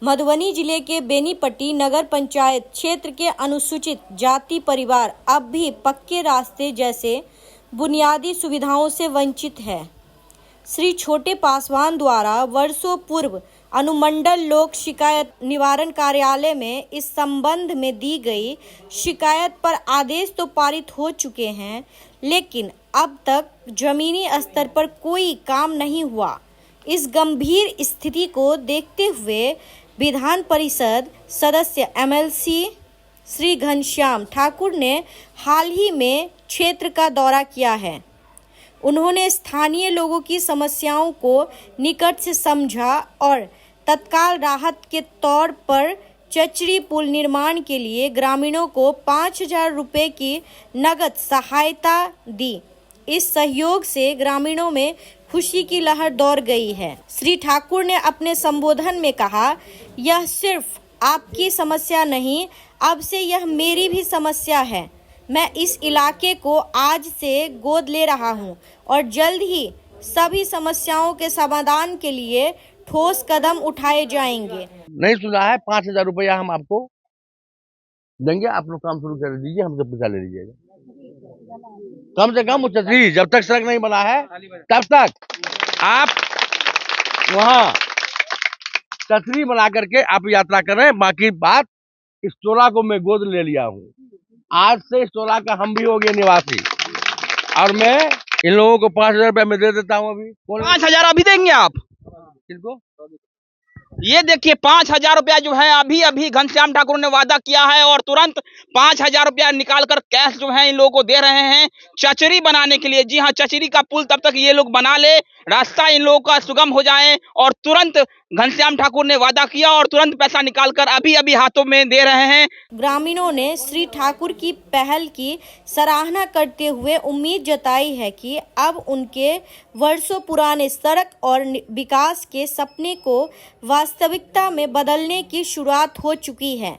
मधुबनी जिले के बेनीपट्टी नगर पंचायत क्षेत्र के अनुसूचित जाति परिवार अब भी पक्के रास्ते जैसे बुनियादी सुविधाओं से वंचित है। श्री छोटे पासवान द्वारा वर्षों पूर्व अनुमंडल लोक शिकायत निवारण कार्यालय में इस संबंध में दी गई शिकायत पर आदेश तो पारित हो चुके हैं, लेकिन अब तक जमीनी स्तर पर कोई काम नहीं हुआ। इस गंभीर स्थिति को देखते हुए विधान परिषद सदस्य एमएलसी श्री घनश्याम ठाकुर ने हाल ही में क्षेत्र का दौरा किया है। उन्होंने स्थानीय लोगों की समस्याओं को निकट से समझा और तत्काल राहत के तौर पर चचरी पुल निर्माण के लिए ग्रामीणों को 5,000 रुपये की नगद सहायता दी। इस सहयोग से ग्रामीणों में खुशी की लहर दौड़ गई है। श्री ठाकुर ने अपने संबोधन में कहा, यह सिर्फ आपकी समस्या नहीं, अब से यह मेरी भी समस्या है। मैं इस इलाके को आज से गोद ले रहा हूं और जल्द ही सभी समस्याओं के समाधान के लिए ठोस कदम उठाए जाएंगे। नहीं सुना है, 5,000 रुपया हम आपको देंगे, आप लोग काम शुरू कर दीजिए, हमसे पैसा ले लीजिएगा। कम से कम चचरी जब तक सड़क नहीं बना है तब तक आप वहाँ चचरी बना करके आप यात्रा करें। बाकी बात, इस टोला को मैं गोद ले लिया हूँ, आज से इस टोला का हम भी हो गए निवासी और मैं इन लोगों को 5,000 रुपया मैं दे देता हूँ। अभी 5,000 अभी देंगे आप किनको? ये देखिए 5,000 रुपया जो है अभी घनश्याम ठाकुर ने वादा किया है और तुरंत 5,000 रुपया निकाल कर कैश जो है इन लोगों को दे रहे हैं चचरी बनाने के लिए। जी हाँ, चचरी का पुल तब तक ये लोग बना ले, रास्ता इन लोगों का सुगम हो जाए और तुरंत घनश्याम ठाकुर ने वादा किया और तुरंत पैसा निकाल कर अभी हाथों में दे रहे हैं। ग्रामीणों ने श्री ठाकुर की पहल की सराहना करते हुए उम्मीद जताई है कि अब उनके वर्षों पुराने सड़क और विकास के सपने को वास्तविकता में बदलने की शुरुआत हो चुकी है।